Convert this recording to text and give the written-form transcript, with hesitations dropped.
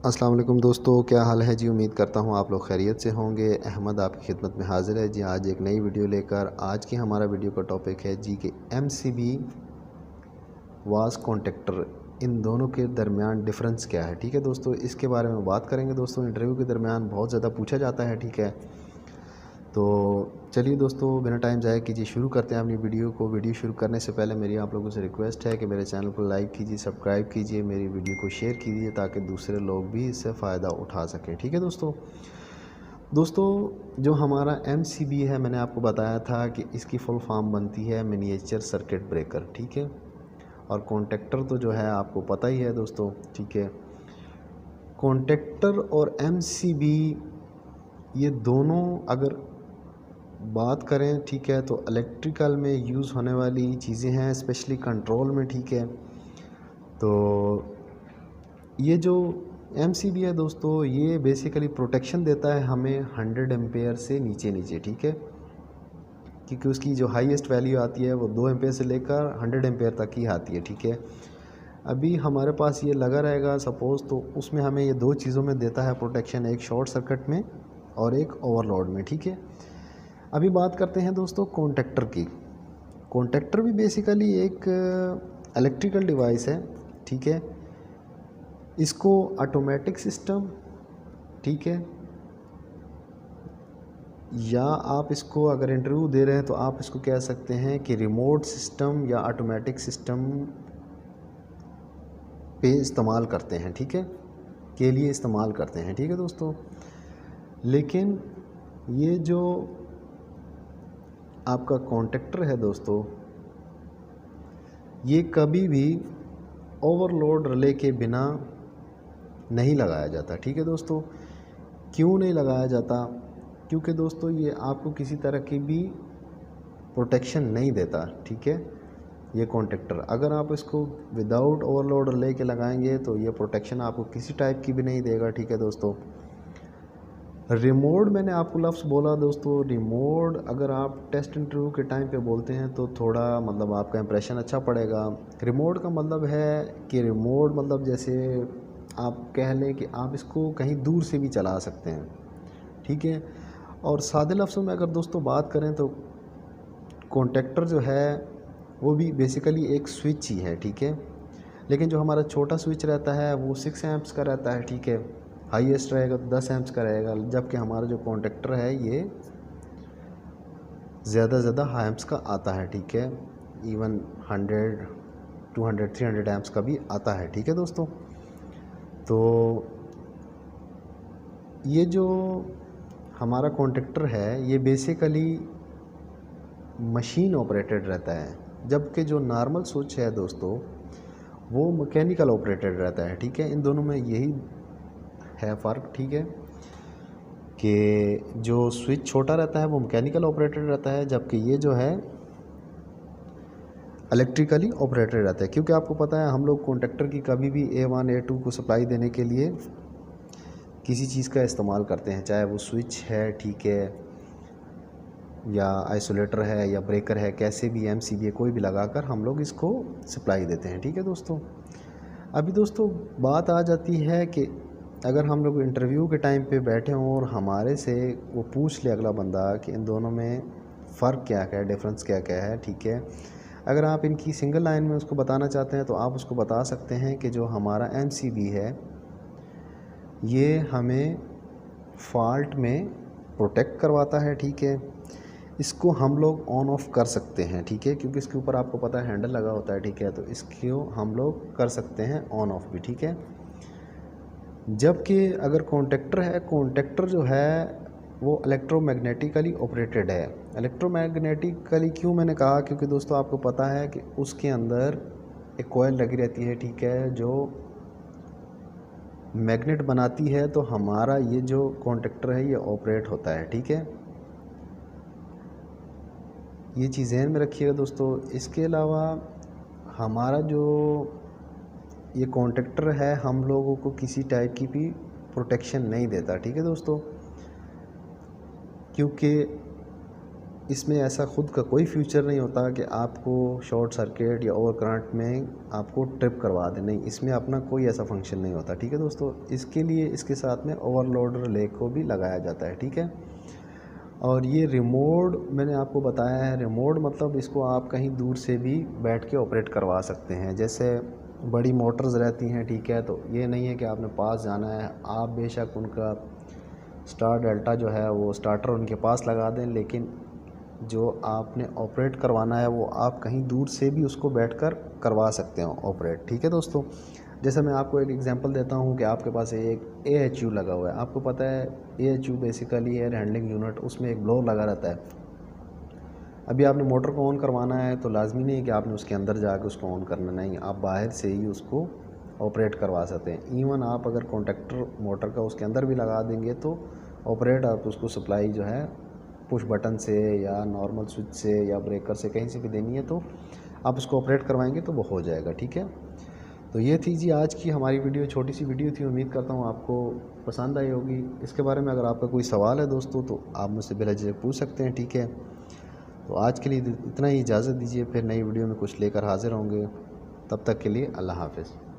अस्सलाम वालेकुम दोस्तों, क्या हाल है जी। उम्मीद करता हूँ आप लोग खैरियत से होंगे। अहमद आपकी खिदमत में हाज़िर है जी, आज एक नई वीडियो लेकर। आज की हमारा वीडियो का टॉपिक है जी कि एमसीबी वास कॉन्टेक्टर, इन दोनों के दरमियान डिफरेंस क्या है। ठीक है दोस्तों, इसके बारे में बात करेंगे दोस्तों। इंटरव्यू के दरमियान बहुत ज़्यादा पूछा जाता है। ठीक है, तो चलिए दोस्तों, बिना टाइम ज़ाया कीजिए शुरू करते हैं अपनी वीडियो को। वीडियो शुरू करने से पहले मेरी आप लोगों से रिक्वेस्ट है कि मेरे चैनल को लाइक कीजिए, सब्सक्राइब कीजिए, मेरी वीडियो को शेयर कीजिए ताकि दूसरे लोग भी इससे फ़ायदा उठा सकें। ठीक है दोस्तों, जो हमारा एमसीबी है, मैंने आपको बताया था कि इसकी फुल फॉर्म बनती है मिनिएचर सर्किट ब्रेकर। ठीक है, और कॉन्टेक्टर तो जो है आपको पता ही है दोस्तों। ठीक है, कॉन्टेक्टर और एमसीबी ये दोनों अगर बात करें, ठीक है, तो इलेक्ट्रिकल में यूज़ होने वाली चीज़ें हैं, स्पेशली कंट्रोल में। ठीक है, तो ये जो एमसीबी है दोस्तों, ये बेसिकली प्रोटेक्शन देता है हमें 100 एम्पेयर से नीचे। ठीक है, क्योंकि उसकी जो हाईएस्ट वैल्यू आती है वो 2 एम्पेयर से लेकर 100 एम्पेयर तक ही आती है। ठीक है, अभी हमारे पास ये लगा रहेगा सपोज़, तो उसमें हमें ये दो चीज़ों में देता है प्रोटेक्शन, एक शॉर्ट सर्किट में और एक ओवरलोड में। ठीक है, अभी बात करते हैं दोस्तों कॉन्टेक्टर की। कॉन्टेक्टर भी बेसिकली एक इलेक्ट्रिकल डिवाइस है। ठीक है, इसको ऑटोमेटिक सिस्टम, ठीक है, या आप इसको अगर इंटरव्यू दे रहे हैं तो आप इसको कह सकते हैं कि रिमोट सिस्टम या ऑटोमेटिक सिस्टम पे इस्तेमाल करते हैं। ठीक है, के लिए इस्तेमाल करते हैं। ठीक है दोस्तों, लेकिन ये जो आपका कॉन्टेक्टर है दोस्तों, ये कभी भी ओवरलोड रिले के बिना नहीं लगाया जाता। ठीक है दोस्तों, क्यों नहीं लगाया जाता? क्योंकि दोस्तों ये आपको किसी तरह की भी प्रोटेक्शन नहीं देता। ठीक है, ये कॉन्टेक्टर अगर आप इसको विदाउट ओवरलोड रिले के लगाएंगे तो ये प्रोटेक्शन आपको किसी टाइप की भी नहीं देगा। ठीक है दोस्तों, रिमोट, मैंने आपको लफ्ज़ बोला दोस्तों, रिमोट अगर आप टेस्ट इंटरव्यू के टाइम पे बोलते हैं तो थोड़ा मतलब आपका इंप्रेशन अच्छा पड़ेगा। रिमोट का मतलब है कि रिमोट मतलब जैसे आप कह लें कि आप इसको कहीं दूर से भी चला सकते हैं। ठीक है, और सादे लफ्ज़ों में अगर दोस्तों बात करें तो कॉन्टेक्टर जो है वो भी बेसिकली एक स्विच ही है। ठीक है, लेकिन जो हमारा छोटा स्विच रहता है वो 6 एम्प्स का रहता है। ठीक है, हाईएस्ट रहेगा तो 10 एम्प्स का रहेगा, जबकि हमारा जो कॉन्टेक्टर है ये ज़्यादा से ज़्यादा हाई एम्प्स का आता है। ठीक है, इवन 100, 200, 300 एम्प्स का भी आता है। ठीक है दोस्तों, तो ये जो हमारा कॉन्टेक्टर है ये बेसिकली मशीन ऑपरेटेड रहता है, जबकि जो नॉर्मल स्विच है दोस्तों वो मैकेनिकल ऑपरेटेड रहता है। ठीक है, इन दोनों में यही है फ़र्क। ठीक है, कि जो स्विच छोटा रहता है वो मैकेनिकल ऑपरेटेड रहता है, जबकि ये जो है इलेक्ट्रिकली ऑपरेटेड रहता है। क्योंकि आपको पता है हम लोग कॉन्टेक्टर की कभी भी A1 A2 को सप्लाई देने के लिए किसी चीज़ का इस्तेमाल करते हैं, चाहे वो स्विच है, ठीक है, या आइसोलेटर है या ब्रेकर है, कैसे भी एमसीबी कोई भी लगाकर हम लोग इसको सप्लाई देते हैं। ठीक है दोस्तों, अभी दोस्तों बात आ जाती है कि अगर हम लोग इंटरव्यू के टाइम पे बैठे हों और हमारे से वो पूछ ले अगला बंदा कि इन दोनों में फ़र्क क्या क्या है, डिफरेंस क्या क्या है। ठीक है, अगर आप इनकी सिंगल लाइन में उसको बताना चाहते हैं तो आप उसको बता सकते हैं कि जो हमारा एमसीबी है ये हमें फॉल्ट में प्रोटेक्ट करवाता है। ठीक है, इसको हम लोग ऑन ऑफ कर सकते हैं। ठीक है, क्योंकि इसके ऊपर आपको पता है हैंडल लगा होता है। ठीक है, तो इसको हम लोग कर सकते हैं ऑन ऑफ भी। ठीक है, जबकि अगर कॉन्टेक्टर है, कॉन्टेक्टर जो है वो इलेक्ट्रोमैग्नेटिकली ऑपरेटेड है। इलेक्ट्रोमैग्नेटिकली क्यों मैंने कहा, क्योंकि दोस्तों आपको पता है कि उसके अंदर एक कॉइल लगी रहती है। ठीक है, जो मैग्नेट बनाती है, तो हमारा ये जो कॉन्टेक्टर है ये ऑपरेट होता है। ठीक है, ये चीज़ ध्यान में रखिएगा दोस्तों। इसके अलावा हमारा जो ये कॉन्टेक्टर है हम लोगों को किसी टाइप की भी प्रोटेक्शन नहीं देता। ठीक है दोस्तों, क्योंकि इसमें ऐसा ख़ुद का कोई फ्यूचर नहीं होता कि आपको शॉर्ट सर्किट या ओवर करंट में आपको ट्रिप करवा दें, नहीं, इसमें अपना कोई ऐसा फंक्शन नहीं होता। ठीक है दोस्तों, इसके लिए इसके साथ में ओवरलोड रिले को भी लगाया जाता है। ठीक है, और ये रिमोट मैंने आपको बताया है, रिमोट मतलब इसको आप कहीं दूर से भी बैठ के ऑपरेट करवा सकते हैं। जैसे बड़ी मोटर्स रहती हैं, ठीक है, तो ये नहीं है कि आपने पास जाना है, आप बेशक उनका स्टार डेल्टा जो है वो स्टार्टर उनके पास लगा दें, लेकिन जो आपने ऑपरेट करवाना है वो आप कहीं दूर से भी उसको बैठकर करवा सकते हो ऑपरेट। ठीक है दोस्तों, जैसे मैं आपको एक एग्जांपल देता हूँ कि आपके पास एक AHU लगा हुआ है। आपको पता है AHU basically air handling unit, उसमें एक ब्लोअर लगा रहता है। अभी आपने मोटर को ऑन करवाना है तो लाजमी नहीं है कि आपने उसके अंदर जाकर उसको ऑन करना, नहीं, आप बाहर से ही उसको ऑपरेट करवा सकते हैं। इवन आप अगर कॉन्टैक्टर मोटर का उसके अंदर भी लगा देंगे तो ऑपरेट आप उसको सप्लाई जो है पुश बटन से या नॉर्मल स्विच से या ब्रेकर से कहीं से भी देनी है तो आप उसको ऑपरेट करवाएंगे तो वो हो जाएगा। ठीक है, तो ये थी जी आज की हमारी वीडियो, छोटी सी वीडियो थी। उम्मीद करता हूँ आपको पसंद आई होगी। इसके बारे में अगर आपका कोई सवाल है दोस्तों तो आप मुझसे बेझिझक पूछ सकते हैं। ठीक है, तो आज के लिए इतना ही, इजाज़त दीजिए, फिर नई वीडियो में कुछ लेकर हाजिर होंगे। तब तक के लिए अल्लाह हाफ़िज़।